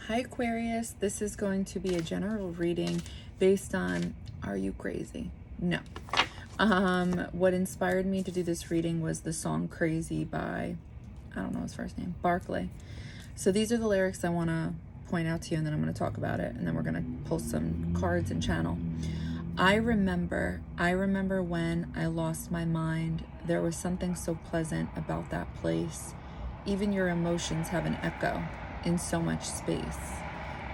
Hi Aquarius, this is going to be a general reading based on, are you crazy? No. What inspired me to do this reading was the song Crazy by, I don't know his first name, Barclay. So these are the lyrics I want to point out to you, and then I'm going to talk about it, and then we're going to pull some cards and channel. I remember when I lost my mind. There was something so pleasant about that place. Even your emotions have an echo in so much space.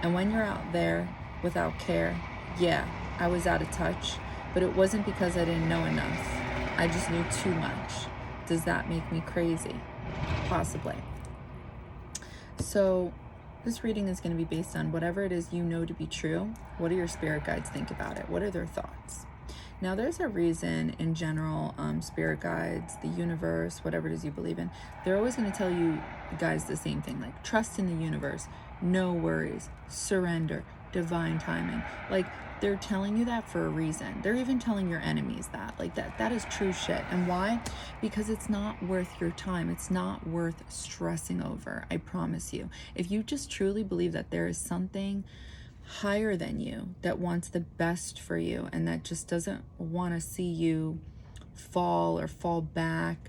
And when you're out there without care, yeah, I was out of touch, but it wasn't because I didn't know enough. I just knew too much. Does that make me crazy? Possibly. So this reading is going to be based on whatever it is you know to be true. What do your spirit guides think about it? What are their thoughts? Now, there's a reason in general, spirit guides, the universe, whatever it is you believe in, they're always going to tell you guys the same thing, like trust in the universe, no worries, surrender, divine timing. Like, they're telling you that for a reason. They're even telling your enemies that. Like, that is true shit. And why? Because it's not worth your time. It's not worth stressing over. I promise you. If you just truly believe that there is something higher than you that wants the best for you and that just doesn't want to see you fall or fall back,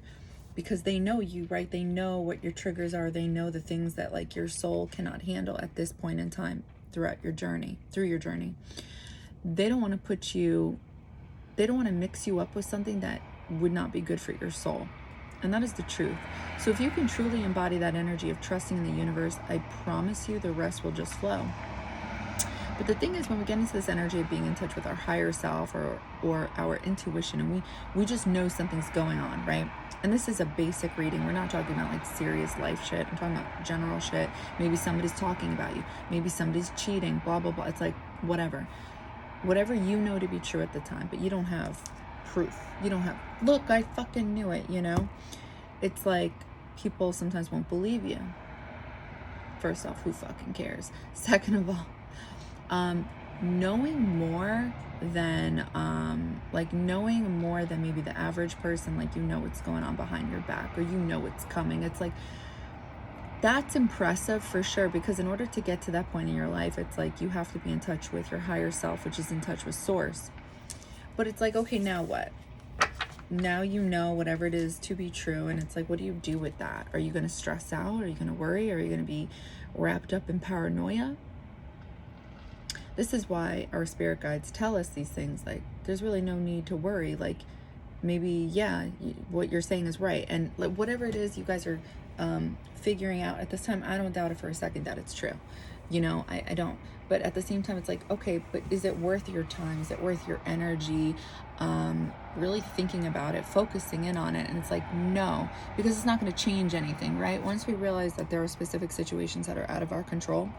because they know you, right? They know what your triggers are. They know the things that like your soul cannot handle at this point in time throughout your journey, through your journey. They don't want to mix you up with something that would not be good for your soul. And that is the truth. So if you can truly embody that energy of trusting in the universe, I promise you the rest will just flow. But the thing is, when we get into this energy of being in touch with our higher self or our intuition, and we just know something's going on, right? And this is a basic reading. We're not talking about like serious life shit. I'm talking about general shit. Maybe somebody's talking about you. Maybe somebody's cheating, blah, blah, blah. It's like whatever. Whatever you know to be true at the time, but you don't have proof. You don't have, look, I fucking knew it, you know? It's like people sometimes won't believe you. First off, who fucking cares? Second of all, knowing more than maybe the average person, like, you know what's going on behind your back, or you know what's coming. It's like, that's impressive for sure, because in order to get to that point in your life, it's like you have to be in touch with your higher self, which is in touch with source. But it's like, okay, now what? Now you know whatever it is to be true, and it's like, what do you do with that? Are you going to stress out? Are you going to worry? Are you going to be wrapped up in paranoia? This is why our spirit guides tell us these things. Like, there's really no need to worry. Like, maybe, yeah, what you're saying is right. And like, whatever it is you guys are figuring out at this time, I don't doubt it for a second that it's true. You know, I don't. But at the same time, it's like, okay, but is it worth your time? Is it worth your energy? Really thinking about it, focusing in on it. And it's like, no, because it's not going to change anything, right? Once we realize that there are specific situations that are out of our control,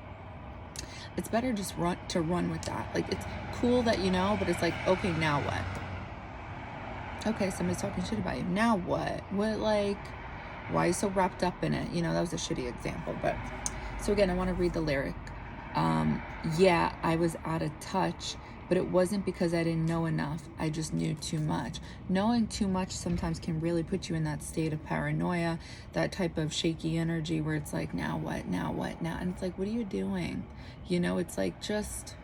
it's better just run with that. Like, it's cool that you know, but it's like, okay, now what? Okay, somebody's talking shit about you. Now what? What, like, why are you so wrapped up in it? You know, that was a shitty example. But so again, I want to read the lyric. Yeah, I was out of touch, but it wasn't because I didn't know enough. I just knew too much. Knowing too much sometimes can really put you in that state of paranoia, that type of shaky energy where it's like, now what? Now what? Now? And it's like, what are you doing? You know, it's like, just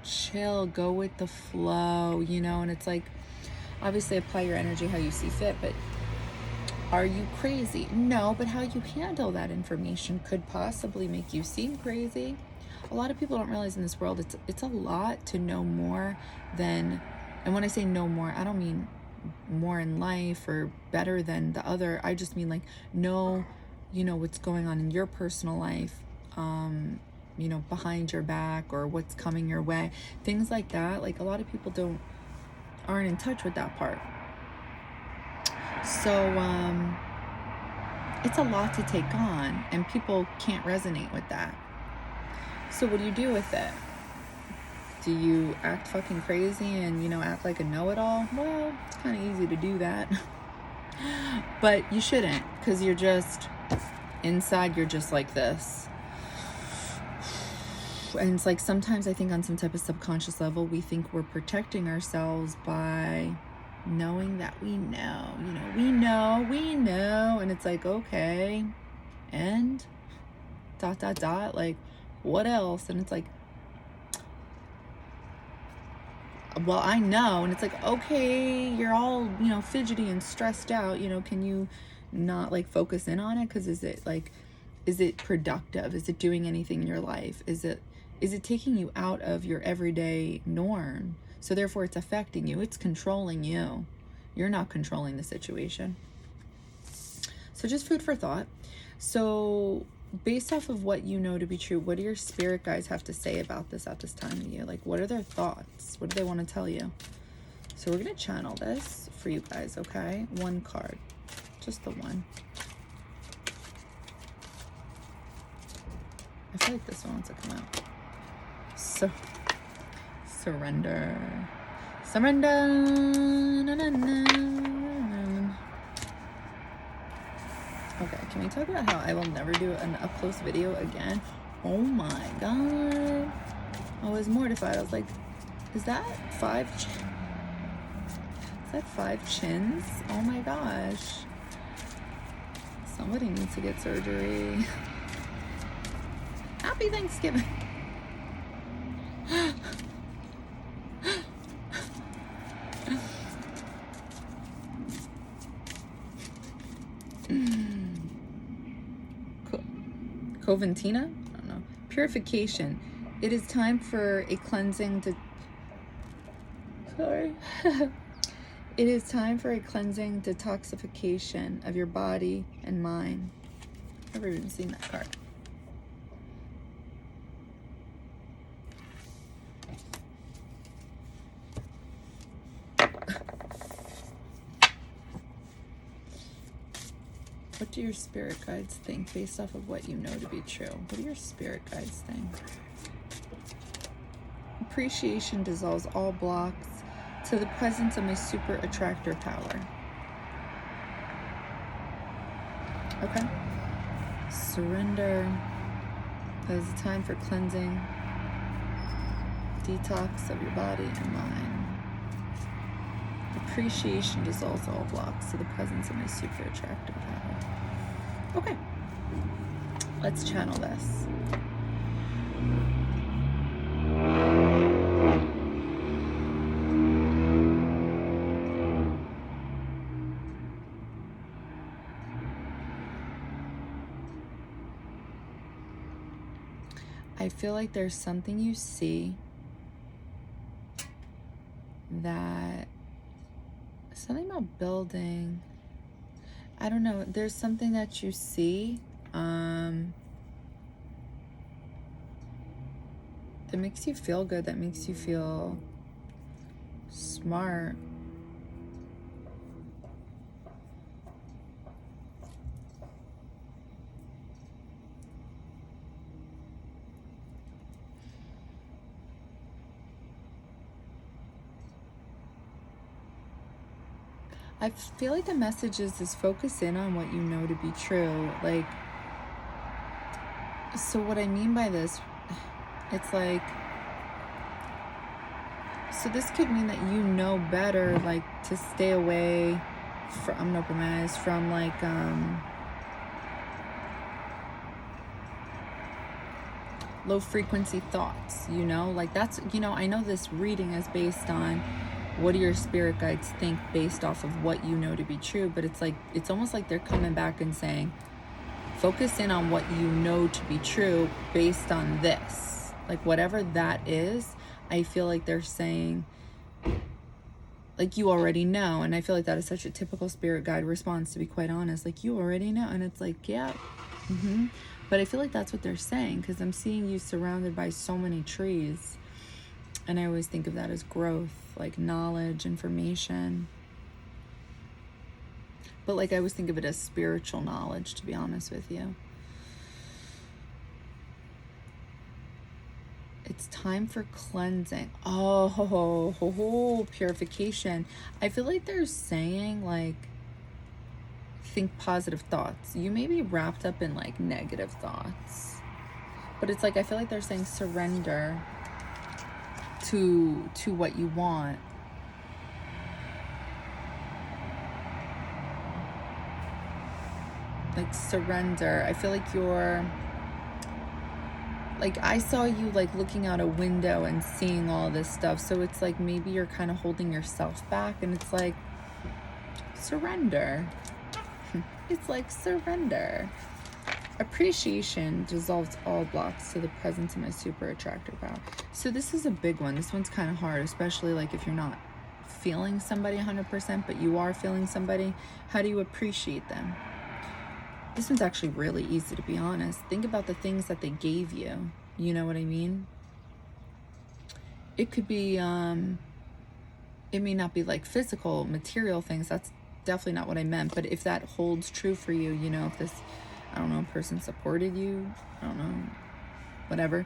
chill, go with the flow, you know? And it's like, obviously apply your energy how you see fit, but are you crazy? No, but how you handle that information could possibly make you seem crazy. A lot of people don't realize in this world, it's a lot to know more than, and when I say know more, I don't mean more in life or better than the other. I just mean like know, you know, what's going on in your personal life, you know, behind your back, or what's coming your way, things like that. Like, a lot of people aren't in touch with that part. So it's a lot to take on, and people can't resonate with that. So what do you do with it? Do you act fucking crazy and, you know, act like a know-it-all? Well, it's kind of easy to do that. But you shouldn't, because you're just, inside you're just like this. And it's like, sometimes I think on some type of subconscious level, we think we're protecting ourselves by knowing that we know, you know, we know. And it's like, okay, and ... like, what else? And it's like, well, I know. And it's like, okay, you're all, you know, fidgety and stressed out, you know, can you not like focus in on it? Because is it productive? Is it doing anything in your life? Is it taking you out of your everyday norm? So therefore it's affecting you. It's controlling you. You're not controlling the situation. So just food for thought. So based off of what you know to be true, what do your spirit guides have to say about this at this time of year? Like, what are their thoughts? What do they want to tell you? So we're going to channel this for you guys, okay? One card. Just the one. I feel like this one wants to come out. So, surrender. Surrender. Na, na, na. Okay, can we talk about how I will never do an up-close video again? Oh my god. I was mortified. I was like, is that 5 chins? Oh my gosh. Somebody needs to get surgery. Happy Thanksgiving. Coventina? I don't know. Purification. It is time for a cleansing to... Sorry. It is time for a cleansing detoxification of your body and mind. I've never even seen that card. What do your spirit guides think based off of what you know to be true? What do your spirit guides think? Appreciation dissolves all blocks to the presence of my super attractor power. Okay. Surrender. That is a time for cleansing, detox of your body and mind. Appreciation dissolves all blocks to the presence of my super attractive power. Okay, let's channel this. I feel like there's something you see that, something about building, I don't know, there's something that you see that makes you feel good, that makes you feel smart. I feel like the message is focus in on what you know to be true. Like, so what I mean by this, it's like, so this could mean that you know better, like, to stay away from, I'm gonna open my eyes, from like, low frequency thoughts, you know, like that's, you know, I know this reading is based on what do your spirit guides think based off of what you know to be true, but it's like, it's almost like they're coming back and saying, focus in on what you know to be true based on this, like whatever that is. I feel like they're saying, like, you already know. And I feel like that is such a typical spirit guide response, to be quite honest, like, you already know. And it's like, yeah, but I feel like that's what they're saying, because I'm seeing you surrounded by so many trees, and I always think of that as growth, like knowledge, information. But like, I always think of it as spiritual knowledge, to be honest with you. It's time for cleansing. Oh, purification. I feel like they're saying, like, think positive thoughts. You may be wrapped up in like negative thoughts, but it's like, I feel like they're saying surrender to what you want. Like, surrender. I feel like you're like I saw you like looking out a window and seeing all this stuff. So it's like maybe you're kind of holding yourself back, and it's like surrender. It's like surrender. Appreciation dissolves all blocks to the presence of my super attractive power. So this is a big one. This one's kind of hard, especially like if you're not feeling somebody 100%, but you are feeling somebody. How do you appreciate them? This one's actually really easy, to be honest. Think about the things that they gave you. You know what I mean? It could be, it may not be like physical, material things. That's definitely not what I meant. But if that holds true for you, you know, if this, I don't know, person supported you, I don't know, whatever.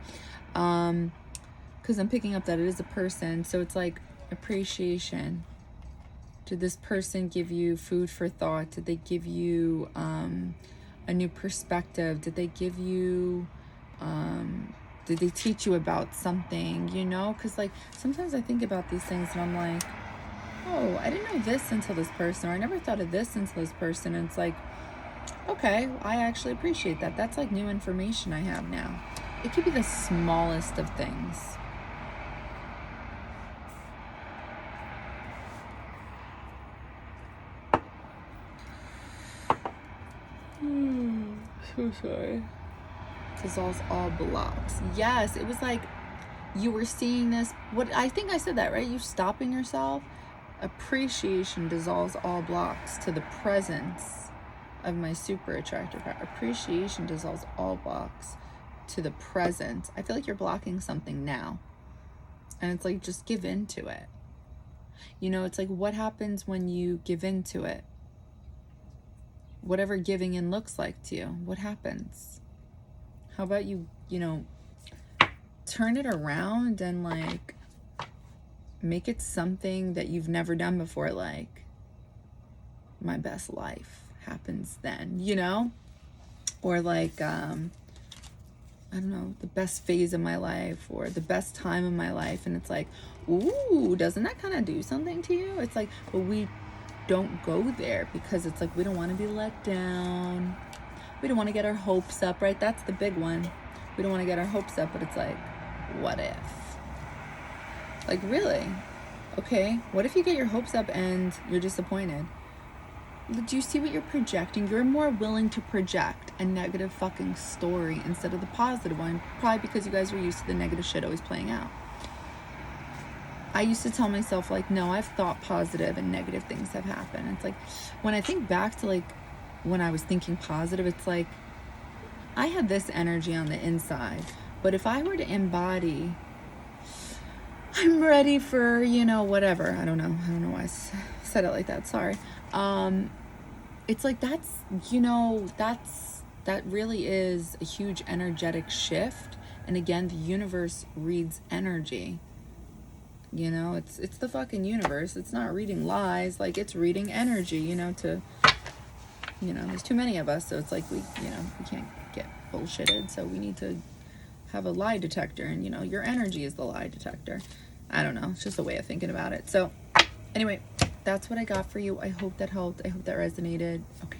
Because I'm picking up that it is a person. So it's like appreciation. Did this person give you food for thought? Did they give you a new perspective? Did they give you, did they teach you about something, you know? Because like sometimes I think about these things and I'm like, oh, I didn't know this until this person, or I never thought of this until this person. And it's like, okay, I actually appreciate that. That's like new information I have now. It could be the smallest of things. So sorry. Dissolves all blocks. Yes, it was like you were seeing this. What I think I said that, right? You stopping yourself. Appreciation dissolves all blocks to the presence of my super attractive power. Appreciation dissolves all blocks to the present. I feel like you're blocking something now. And it's like, just give in to it. You know, it's like, what happens when you give in to it? Whatever giving in looks like to you, what happens? How about you know, turn it around and like make it something that you've never done before, like my best life happens then, you know? Or like, I don't know, the best phase of my life or the best time of my life. And it's like, ooh, doesn't that kind of do something to you? It's like, but we don't go there because it's like we don't want to be let down. We don't want to get our hopes up, right? That's the big one. We don't want to get our hopes up, but it's like, what if? Like, really? Okay, what if you get your hopes up and you're disappointed? Do you see what you're projecting? You're more willing to project a negative fucking story instead of the positive one, probably because you guys were used to the negative shit always playing out. I used to tell myself, like, no, I've thought positive and negative things have happened. It's like, when I think back to, like, when I was thinking positive, it's like, I had this energy on the inside. But if I were to embody, I'm ready for, you know, whatever. I don't know why I said it like that. Sorry. It's like, that's, you know, that really is a huge energetic shift. And again, the universe reads energy. You know, it's the fucking universe. It's not reading lies. Like, it's reading energy, you know, there's too many of us. So it's like, we can't get bullshitted. So we need to have a lie detector. And, you know, your energy is the lie detector. I don't know. It's just a way of thinking about it. So anyway, that's what I got for you. I hope that helped. I hope that resonated. Okay.